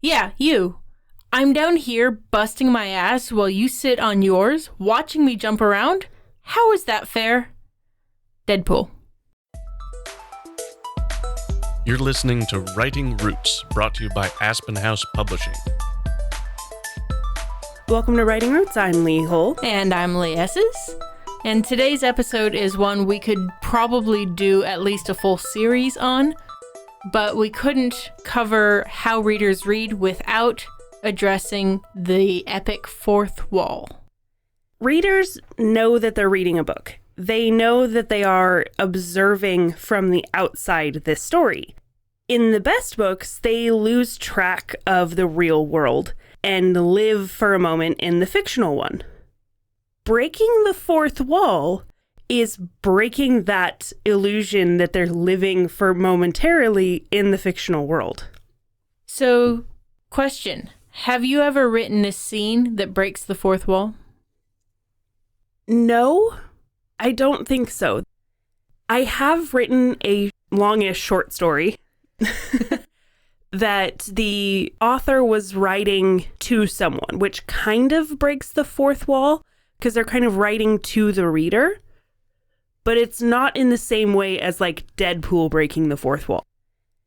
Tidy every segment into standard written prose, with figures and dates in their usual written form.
Yeah, you. I'm down here busting my ass while you sit on yours, watching me jump around? How is that fair? Deadpool. You're listening to Writing Roots, brought to you by Aspen House Publishing. Welcome to Writing Roots. I'm Lee Hull. And I'm Lee Esses. And today's episode is one we could probably do at least a full series on, but we couldn't cover how readers read without addressing the epic fourth wall. Readers know that they're reading a book. They know that they are observing from the outside this story. In the best books, they lose track of the real world and live for a moment in the fictional one. Breaking the fourth wall is breaking that illusion that they're living for momentarily in the fictional world. So, question. Have you ever written a scene that breaks the fourth wall? No, I don't think so. I have written a longish short story that the author was writing to someone, which kind of breaks the fourth wall because they're kind of writing to the reader, but it's not in the same way as like Deadpool breaking the fourth wall.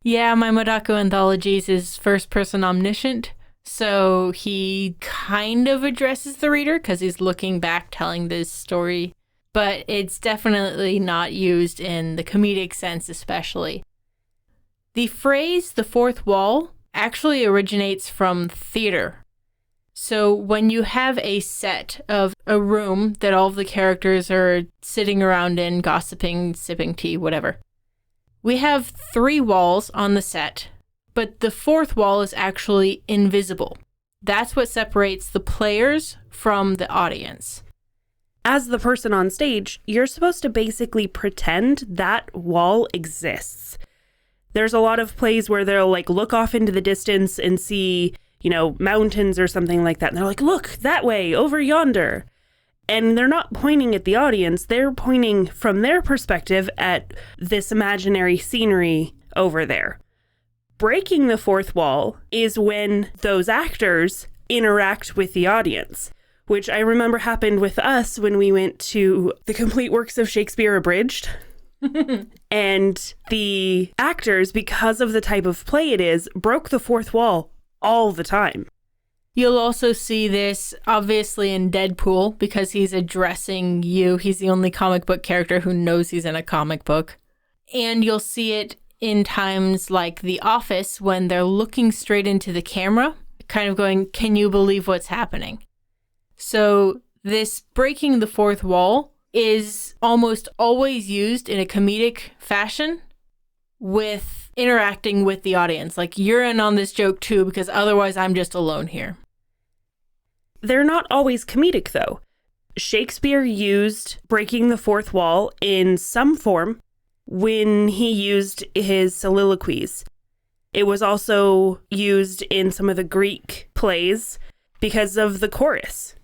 Yeah, my Modako Anthologies is first-person omniscient, so he kind of addresses the reader because he's looking back telling this story, but it's definitely not used in the comedic sense especially. The phrase, the fourth wall, actually originates from theater. So when you have a set of a room that all of the characters are sitting around in, gossiping, sipping tea, whatever, we have 3 walls on the set, but the fourth wall is actually invisible. That's what separates the players from the audience. As the person on stage, you're supposed to basically pretend that wall exists. There's a lot of plays where they'll like look off into the distance and see, mountains or something like that. And they're like, look, that way, over yonder. And they're not pointing at the audience. They're pointing from their perspective at this imaginary scenery over there. Breaking the fourth wall is when those actors interact with the audience, which I remember happened with us when we went to the complete works of Shakespeare Abridged. And the actors, because of the type of play it is, broke the fourth wall all the time. You'll also see this, obviously, in Deadpool, because he's addressing you. He's the only comic book character who knows he's in a comic book. And you'll see it in times like The Office, when they're looking straight into the camera, kind of going, can you believe what's happening? So this breaking the fourth wall is almost always used in a comedic fashion with interacting with the audience. Like, you're in on this joke too, because otherwise I'm just alone here. They're not always comedic, though. Shakespeare used breaking the fourth wall in some form when he used his soliloquies. It was also used in some of the Greek plays because of the chorus.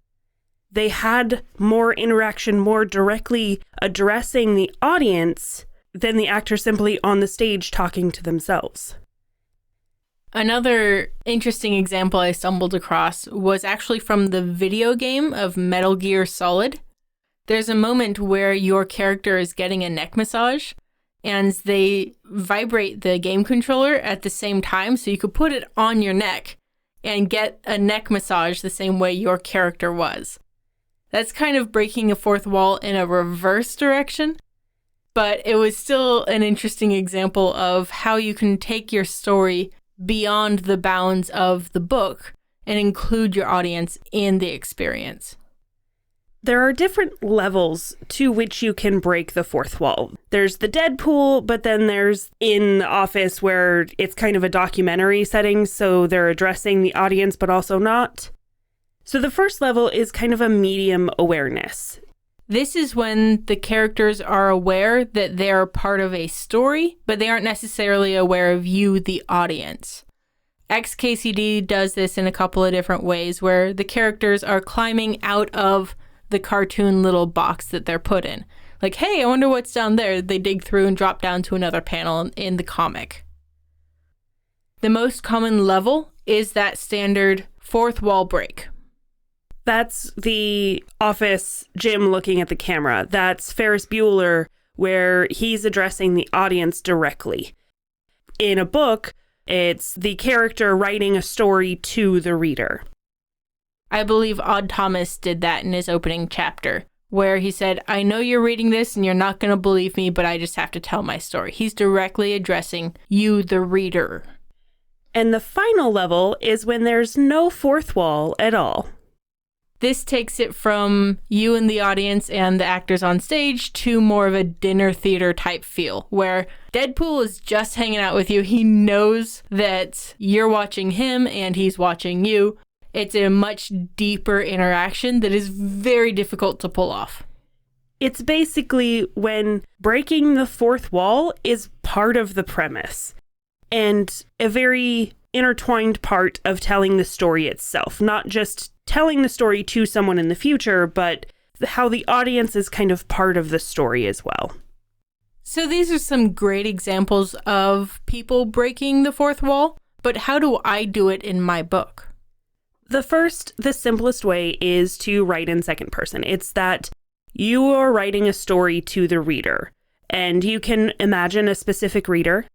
They had more interaction, more directly addressing the audience than the actor simply on the stage talking to themselves. Another interesting example I stumbled across was actually from the video game of Metal Gear Solid. There's a moment where your character is getting a neck massage, and they vibrate the game controller at the same time, so you could put it on your neck and get a neck massage the same way your character was. That's kind of breaking a fourth wall in a reverse direction, but it was still an interesting example of how you can take your story beyond the bounds of the book and include your audience in the experience. There are different levels to which you can break the fourth wall. There's the Deadpool, but then there's in The Office where it's kind of a documentary setting, so they're addressing the audience but also not. So the first level is kind of a medium awareness. This is when the characters are aware that they're part of a story, but they aren't necessarily aware of you, the audience. XKCD does this in a couple of different ways, where the characters are climbing out of the cartoon little box that they're put in. Like, hey, I wonder what's down there. They dig through and drop down to another panel in the comic. The most common level is that standard fourth wall break. That's the office Jim looking at the camera. That's Ferris Bueller, where he's addressing the audience directly. In a book, it's the character writing a story to the reader. I believe Odd Thomas did that in his opening chapter, where he said, I know you're reading this and you're not going to believe me, but I just have to tell my story. He's directly addressing you, the reader. And the final level is when there's no fourth wall at all. This takes it from you and the audience and the actors on stage to more of a dinner theater type feel, where Deadpool is just hanging out with you. He knows that you're watching him and he's watching you. It's a much deeper interaction that is very difficult to pull off. It's basically when breaking the fourth wall is part of the premise and a very intertwined part of telling the story itself, not just telling the story to someone in the future, but how the audience is kind of part of the story as well. So these are some great examples of people breaking the fourth wall, but how do I do it in my book? The simplest way is to write in second person. It's that you are writing a story to the reader, and you can imagine a specific reader,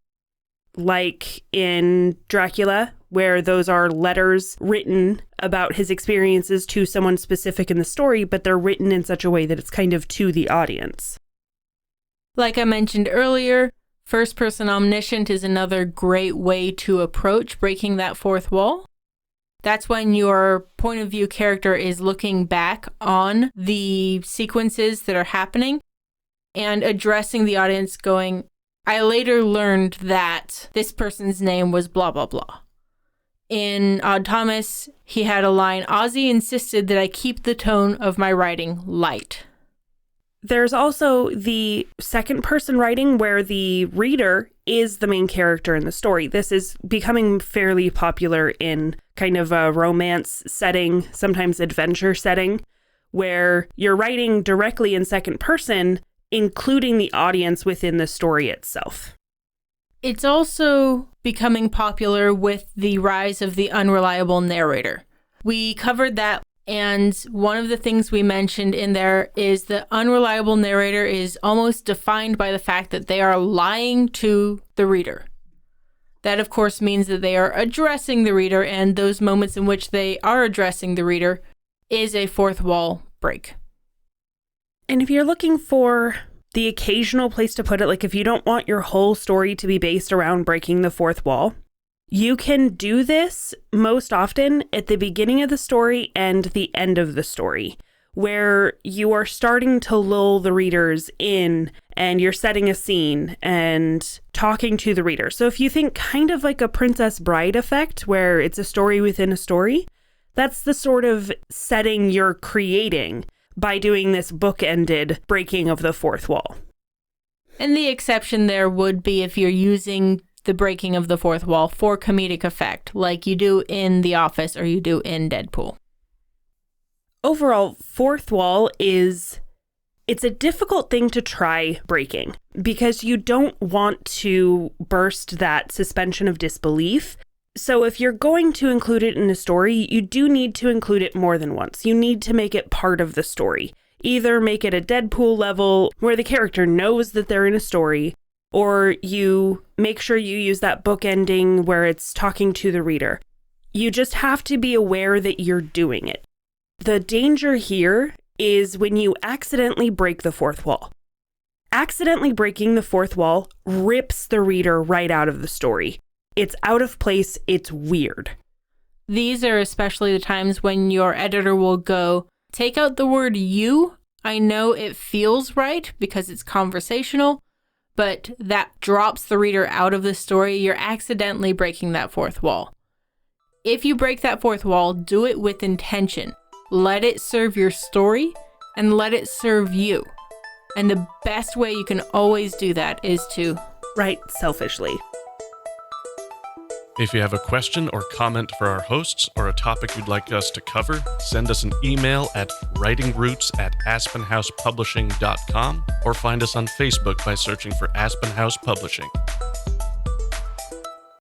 like in Dracula, where those are letters written about his experiences to someone specific in the story, but they're written in such a way that it's kind of to the audience. Like I mentioned earlier, first-person omniscient is another great way to approach breaking that fourth wall. That's when your point of view character is looking back on the sequences that are happening and addressing the audience going, I later learned that this person's name was blah, blah, blah. In Odd Thomas, he had a line, Ozzy insisted that I keep the tone of my writing light. There's also the second person writing where the reader is the main character in the story. This is becoming fairly popular in kind of a romance setting, sometimes adventure setting, where you're writing directly in second person, including the audience within the story itself. It's also becoming popular with the rise of the unreliable narrator. We covered that, and one of the things we mentioned in there is the unreliable narrator is almost defined by the fact that they are lying to the reader. That, of course, means that they are addressing the reader, and those moments in which they are addressing the reader is a fourth wall break. And if you're looking for the occasional place to put it, like if you don't want your whole story to be based around breaking the fourth wall, you can do this most often at the beginning of the story and the end of the story, where you are starting to lull the readers in and you're setting a scene and talking to the reader. So if you think kind of like a Princess Bride effect, where it's a story within a story, that's the sort of setting you're creating by doing this bookended breaking of the fourth wall. And the exception there would be if you're using the breaking of the fourth wall for comedic effect, like you do in The Office or you do in Deadpool. Overall, fourth wall it's a difficult thing to try breaking because you don't want to burst that suspension of disbelief. So if you're going to include it in a story, you do need to include it more than once. You need to make it part of the story. Either make it a Deadpool level where the character knows that they're in a story, or you make sure you use that book ending where it's talking to the reader. You just have to be aware that you're doing it. The danger here is when you accidentally break the fourth wall. Accidentally breaking the fourth wall rips the reader right out of the story. It's out of place. It's weird. These are especially the times when your editor will go, take out the word you. I know it feels right because it's conversational, but that drops the reader out of the story. You're accidentally breaking that fourth wall. If you break that fourth wall, do it with intention. Let it serve your story and let it serve you. And the best way you can always do that is to write selfishly. If you have a question or comment for our hosts or a topic you'd like us to cover, send us an email at writingroots@aspenhousepublishing.com or find us on Facebook by searching for Aspen House Publishing.